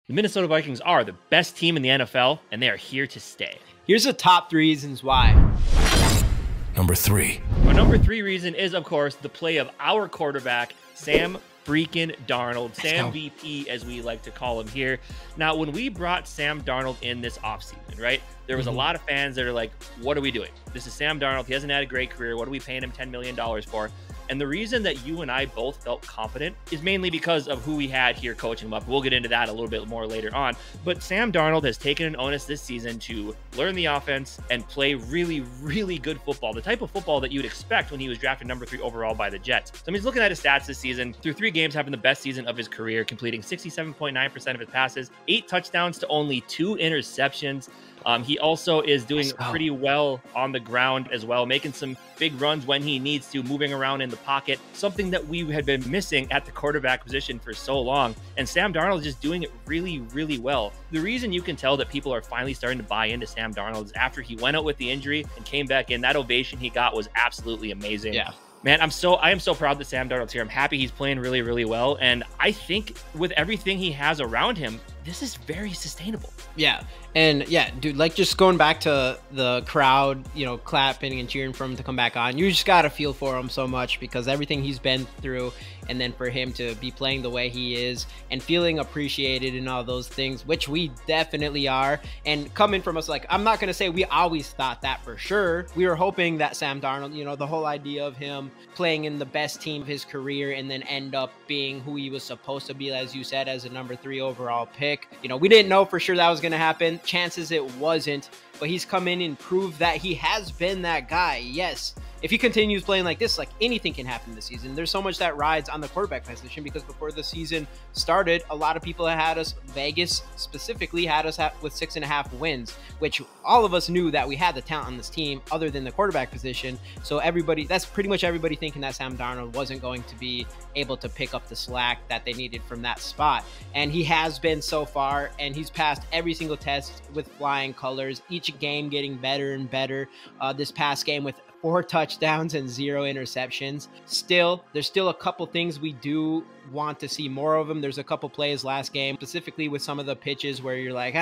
The Minnesota Vikings are the best team in the NFL, and they are here to stay. Here's the top 3 reasons why. Number 3. Our number 3 reason is, of course, the play of our quarterback, Sam freaking Darnold, Sam VP, as we like to call him here. Now, when we brought Sam Darnold in this offseason, right, there was a lot of fans that are like, what are we doing? This is Sam Darnold. He hasn't had a great career. What are we paying him $10 million for? And the reason that you and I both felt confident is mainly because of who we had here coaching him up. We'll get into that a little bit more later on. But Sam Darnold has taken an onus this season to learn the offense and play really, really good football. The type of football that you'd expect when he was drafted number 3 overall by the Jets. So I mean, he's looking at his stats this season. Through 3 games, having the best season of his career, completing 67.9% of his passes, 8 touchdowns to only 2 interceptions. He also is doing pretty well on the ground as well, making some big runs when he needs to, moving around in the pocket, something that we had been missing at the quarterback position for so long. And Sam Darnold is just doing it really, really well. The reason you can tell that people are finally starting to buy into Sam Darnold is after he went out with the injury and came back in, that ovation he got was absolutely amazing. Yeah. Man, I am so proud that Sam Darnold's here. I'm happy he's playing really, really well. And I think with everything he has around him, this is very sustainable. Yeah. And yeah, dude, like just going back to the crowd, you know, clapping and cheering for him to come back on, you just got to feel for him so much because everything he's been through, and then for him to be playing the way he is and feeling appreciated and all those things, which we definitely are. And coming from us, like, I'm not going to say we always thought that for sure. We were hoping that Sam Darnold, you know, the whole idea of him playing in the best team of his career and then end up being who he was supposed to be, as you said, as a number 3 overall pick. You know, we didn't know for sure that was going to happen. Chances it wasn't, but he's come in and proved that he has been that guy. Yes, if he continues playing like this, like anything can happen this season. There's so much that rides on the quarterback position because before the season started, a lot of people had us, Vegas specifically had us with 6.5 wins, which all of us knew that we had the talent on this team other than the quarterback position. So everybody, that's pretty much everybody thinking that Sam Darnold wasn't going to be able to pick up the slack that they needed from that spot. And he has been so far, and he's passed every single test with flying colors, each game getting better and better. This past game with 4 touchdowns and 0 interceptions. There's still a couple things we do want to see more of him. There's a couple plays last game, specifically with some of the pitches where you're like,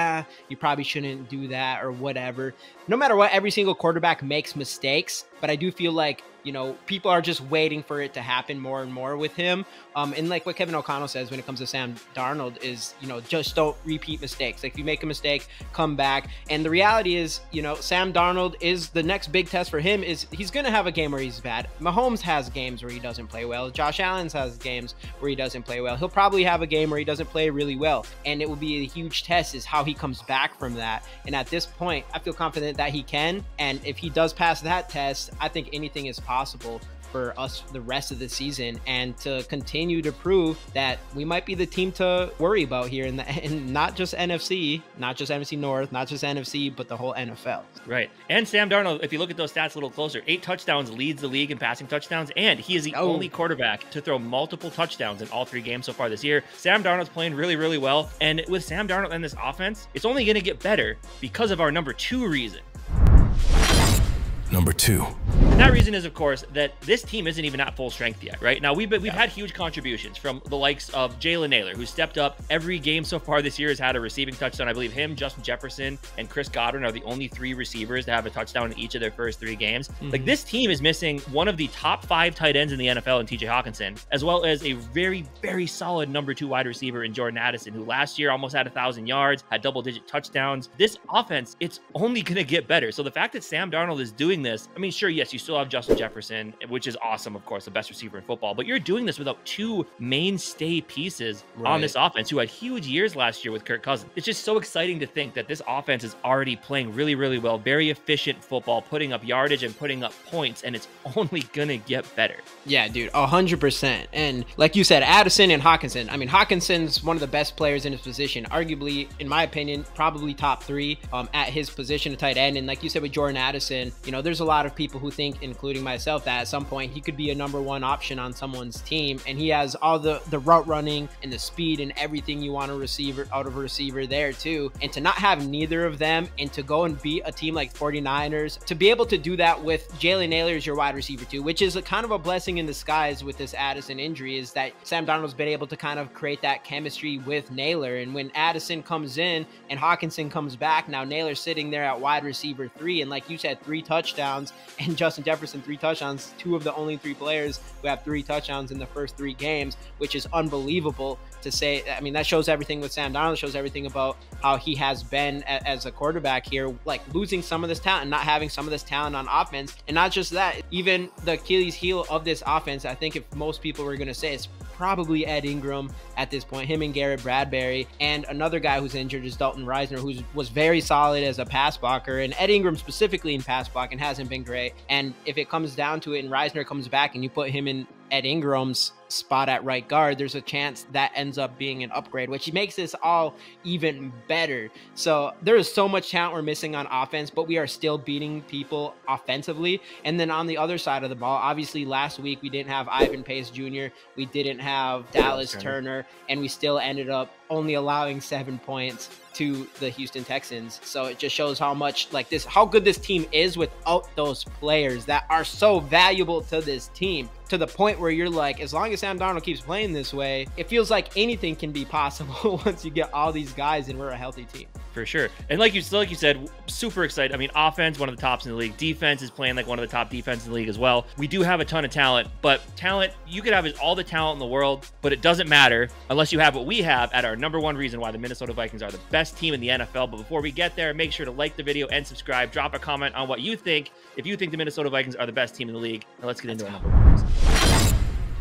you probably shouldn't do that or whatever. No matter what, every single quarterback makes mistakes, but I do feel like, you know, people are just waiting for it to happen more and more with him. And like what Kevin O'Connell says when it comes to Sam Darnold is, you know, just don't repeat mistakes. Like if you make a mistake, come back. And the reality is, you know, Sam Darnold is the next big test for him is he's going to have a game where he's bad. Mahomes has games where he doesn't play well. Josh Allen has games where he doesn't play well. He'll probably have a game where he doesn't play really well. And it will be a huge test is how he comes back from that. And at this point, I feel confident that he can. And if he does pass that test, I think anything is possible for us the rest of the season and to continue to prove that we might be the team to worry about here in not just NFC, not just NFC North, not just NFC, but the whole NFL. Right. And Sam Darnold, if you look at those stats a little closer, 8 touchdowns, leads the league in passing touchdowns, and he is the only quarterback to throw multiple touchdowns in all 3 games so far this year. Sam Darnold's playing really, really well. And with Sam Darnold and this offense, it's only going to get better because of our number 2 reason. Number 2. And that reason is, of course, that this team isn't even at full strength yet, right? Now, we've had huge contributions from the likes of Jalen Naylor, who stepped up every game so far this year, has had a receiving touchdown. I believe him, Justin Jefferson, and Chris Godwin are the only 3 receivers to have a touchdown in each of their first 3 games. Like, this team is missing one of the top 5 tight ends in the NFL in TJ Hawkinson, as well as a very, very solid number 2 wide receiver in Jordan Addison, who last year almost had 1,000 yards, had double-digit touchdowns. This offense, it's only going to get better. So the fact that Sam Darnold is doing this, I mean, sure, yes, you still have Justin Jefferson, which is awesome, of course, the best receiver in football, but you're doing this without 2 mainstay pieces on this offense who had huge years last year with Kirk Cousins. It's just so exciting to think that this offense is already playing really, really well, very efficient football, putting up yardage and putting up points, and it's only gonna get better. Yeah, dude, 100%. And like you said, Addison and Hawkinson. I mean, Hawkinson's one of the best players in his position, arguably, in my opinion, probably top 3 at his position of tight end. And like you said with Jordan Addison, you know, there's a lot of people who think think, including myself, that at some point he could be a #1 option on someone's team, and he has all the route running and the speed and everything you want a receiver out of a receiver there too. And to not have neither of them, and to go and beat a team like 49ers, to be able to do that with Jalen Nailor as your wide receiver too, which is a kind of a blessing in disguise with this Addison injury, is that Sam Darnold's been able to kind of create that chemistry with Nailor. And when Addison comes in and Hawkinson comes back, now Nailor's sitting there at wide receiver 3, and like you said, 3 touchdowns, and Justin Jefferson 3 touchdowns, 2 of the only 3 players who have 3 touchdowns in the first 3 games, which is unbelievable to say. I mean, that shows everything with Sam Darnold, shows everything about how he has been as a quarterback here, like losing some of this talent and not having some of this talent on offense. And not just that, even the Achilles heel of this offense, I think if most people were going to say, it's probably Ed Ingram at this point, him and Garrett Bradbury. And another guy who's injured is Dalton Reisner, who was very solid as a pass blocker, and Ed Ingram specifically in pass blocking hasn't been great. And if it comes down to it and Reisner comes back and you put him in Ed Ingram's spot at right guard, there's a chance that ends up being an upgrade, which makes this all even better. So there is so much talent we're missing on offense, but we are still beating people offensively. And then on the other side of the ball, obviously last week we didn't have Ivan Pace Jr., we didn't have Dallas Turner, and we still ended up only allowing 7 points to the Houston Texans. So it just shows how much how good this team is without those players that are so valuable to this team, to the point where you're like, as long as Sam Darnold keeps playing this way, it feels like anything can be possible once you get all these guys and we're a healthy team. For sure. And like you said, super excited. I mean, offense, one of the tops in the league. Defense is playing like one of the top defenses in the league as well. We do have a ton of talent, but talent, you could have all the talent in the world, but it doesn't matter unless you have what we have at our #1 reason why the Minnesota Vikings are the best team in the NFL. But before we get there, make sure to like the video and subscribe. Drop a comment on what you think, if you think the Minnesota Vikings are the best team in the league. Now let's get into our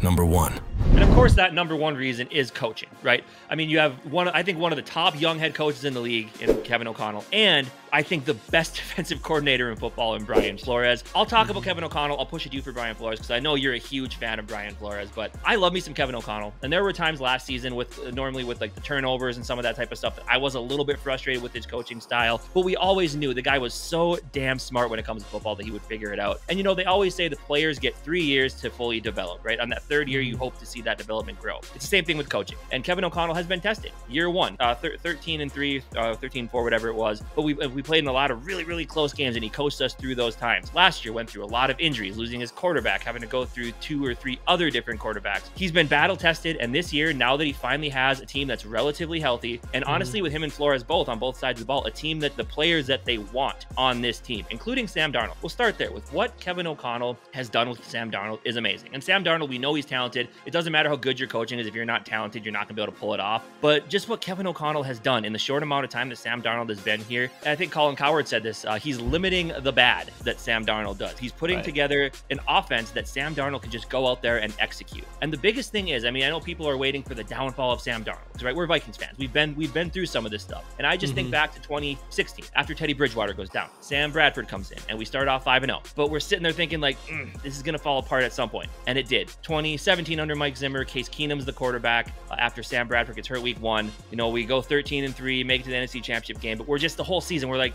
#1. And of course, that #1 reason is coaching, right? I mean, you have I think one of the top young head coaches in the league in Kevin O'Connell, and I think the best defensive coordinator in football in Brian Flores. I'll talk about Kevin O'Connell. I'll push it to you for Brian Flores because I know you're a huge fan of Brian Flores, but I love me some Kevin O'Connell. And there were times last season with like the turnovers and some of that type of stuff that I was a little bit frustrated with his coaching style, but we always knew the guy was so damn smart when it comes to football that he would figure it out. And they always say the players get 3 years to fully develop, right? On that 3rd year, you hope to see that development grow. It's the same thing with coaching. And Kevin O'Connell has been tested. Year 1, 13-3, 13-4, whatever it was. But we played in a lot of really close games, and he coached us through those times. Last year went through a lot of injuries, losing his quarterback, having to go through 2 or 3 other different quarterbacks. He's been battle tested, and this year, now that he finally has a team that's relatively healthy, and honestly with him and Flores both on both sides of the ball, a team that the players that they want on this team, including Sam Darnold. We'll start there with what Kevin O'Connell has done with Sam Darnold is amazing. And Sam Darnold, we know he's talented. It doesn't matter how good your coaching is. If you're not talented, you're not gonna be able to pull it off. But just what Kevin O'Connell has done in the short amount of time that Sam Darnold has been here, and I think Colin Cowherd said this, he's limiting the bad that Sam Darnold does. He's putting together an offense that Sam Darnold can just go out there and execute. And the biggest thing is, I mean, I know people are waiting for the downfall of Sam Darnold, right? We're Vikings fans. We've been through some of this stuff. And I just think back to 2016, after Teddy Bridgewater goes down, Sam Bradford comes in, and we start off 5-0. But we're sitting there thinking like, this is gonna fall apart at some point. And it did. 2017 under Mike Zimmer, Case Keenum's the quarterback. After Sam Bradford gets hurt week 1, we go 13-3, make it to the NFC Championship game. But we're just the whole season, we're like,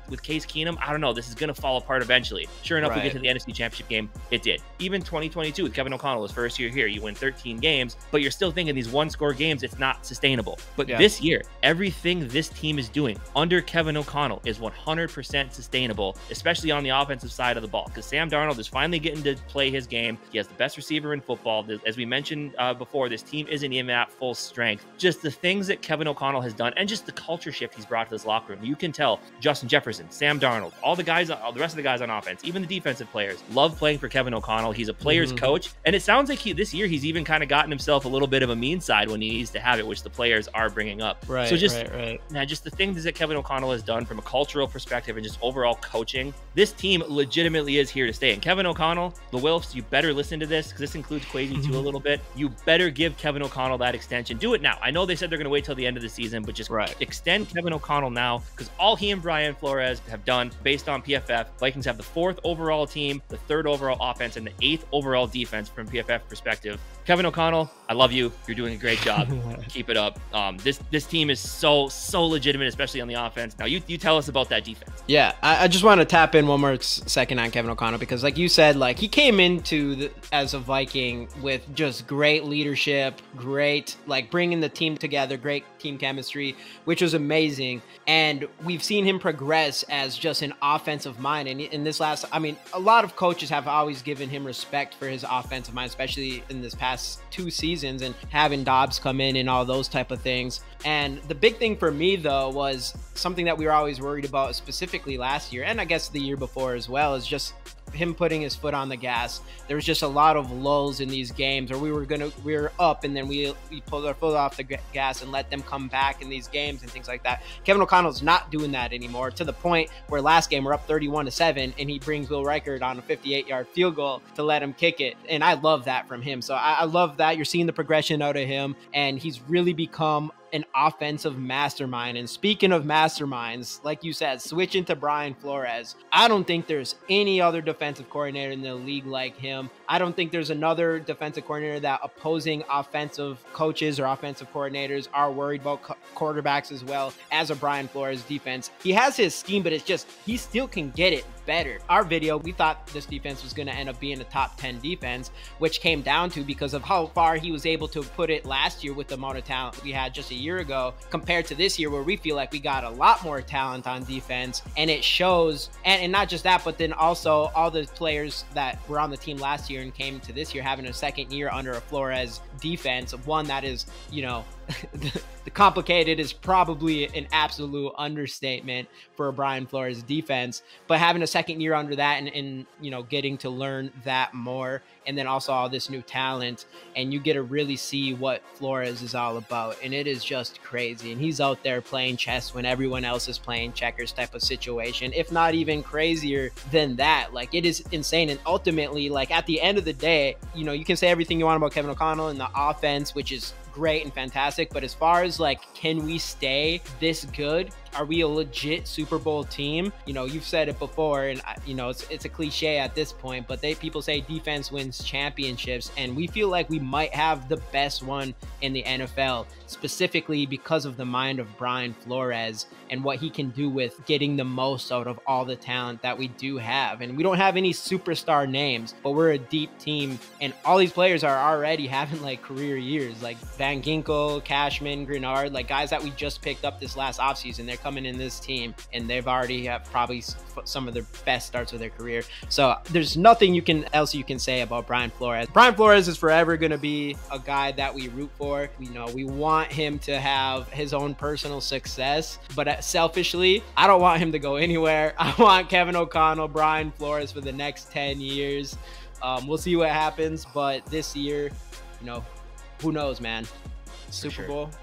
with Case Keenum, I don't know, this is going to fall apart eventually. Sure enough, we get to the NFC Championship game. It did. Even 2022 with Kevin O'Connell, his first year here, you win 13 games, but you're still thinking these one-score games, it's not sustainable. But this year, everything this team is doing under Kevin O'Connell is 100% sustainable, especially on the offensive side of the ball, because Sam Darnold is finally getting to play his game. He has the best receiver in football. As we mentioned before, this team isn't even at full strength. Just the things that Kevin O'Connell has done, and just the culture shift he's brought to this locker room. You can tell Justin Jefferson, Sam Darnold, all the rest of the guys on offense, even the defensive players, love playing for Kevin O'Connell. He's a player's coach, and it sounds like this year he's even kind of gotten himself a little bit of a mean side when he needs to have it, which the players are bringing up. So just the things that Kevin O'Connell has done from a cultural perspective and just overall coaching, this team legitimately is here to stay. And Kevin O'Connell, the Wilfs, you better listen to this, because this includes Quasi too a little bit. bit, you better give Kevin O'Connell that extension. Do it now. I know they said they're going to wait till the end of the season, but just extend Kevin O'Connell now, because all he and Brian Flores have done based on PFF, Vikings have the 4th overall team, the 3rd overall offense, and the 8th overall defense from PFF perspective. Kevin O'Connell, I love you. You're doing a great job. Keep it up. This team is so legitimate, especially on the offense. Now you tell us about that defense. Yeah, I just want to tap in one more second on Kevin O'Connell, because like you said, like he came into as a Viking with just great leadership, great like bringing the team together, great team chemistry, which was amazing. And we've seen him progress as just an offensive mind. And in this last, I mean, a lot of coaches have always given him respect for his offensive mind, especially in this past 2 seasons, and having Dobbs come in and all those type of things. And the big thing for me, though, was something that we were always worried about, specifically last year, and I guess the year before as well, is just him putting his foot on the gas. There was just a lot of lulls in these games where we were up and then we pulled our foot off the gas and let them come back in these games and things like that. Kevin O'Connell's not doing that anymore, to the point where last game we're up 31-7 and he brings Will Reichard on a 58-yard field goal to let him kick it. And I love that from him. So I love that you're seeing the progression out of him, and he's really become an offensive mastermind. And speaking of masterminds, like you said, switching to Brian Flores, I don't think there's any other defensive coordinator in the league like him. I don't think there's another defensive coordinator that opposing offensive coaches or offensive coordinators are worried about quarterbacks as well as a Brian Flores defense. He has his scheme, but it's just he still can get it better. Our video, we thought this defense was going to end up being a top 10 defense, which came down to because of how far he was able to put it last year with the amount of talent we had just a year ago compared to this year, where we feel like we got a lot more talent on defense, and it shows. And not just that, but then also all the players that were on the team last year and came to this year having a second year under a Flores defense, one that is, you know, the complicated is probably an absolute understatement for a Brian Flores defense, but having a second year under that and you know, getting to learn that more, and then also all this new talent, and you get to really see what Flores is all about. And it is just crazy. And he's out there playing chess when everyone else is playing checkers type of situation, if not even crazier than that. Like, it is insane. And ultimately, like, at the end of the day, you know, you can say everything you want about Kevin O'Connell and the offense, which is great and fantastic, but as far as like, can we stay this good? Are we a legit Super Bowl team? You know, you've said it before, and you know, it's a cliche at this point, but people say defense wins championships, and we feel like we might have the best one in the NFL, specifically because of the mind of Brian Flores and what he can do with getting the most out of all the talent that we do have. And we don't have any superstar names, but we're a deep team, and all these players are already having like career years, like Van Ginkel, Cashman, Grenard, like guys that we just picked up this last offseason. They're coming in this team, and they've already have probably some of their best starts of their career. So there's nothing else you can say about Brian Flores. Brian Flores is forever going to be a guy that we root for. You know, we want him to have his own personal success, but selfishly, I don't want him to go anywhere. I want Kevin O'Connell, Brian Flores for the next 10 years. We'll see what happens, but this year, you know, who knows, man? Super Bowl.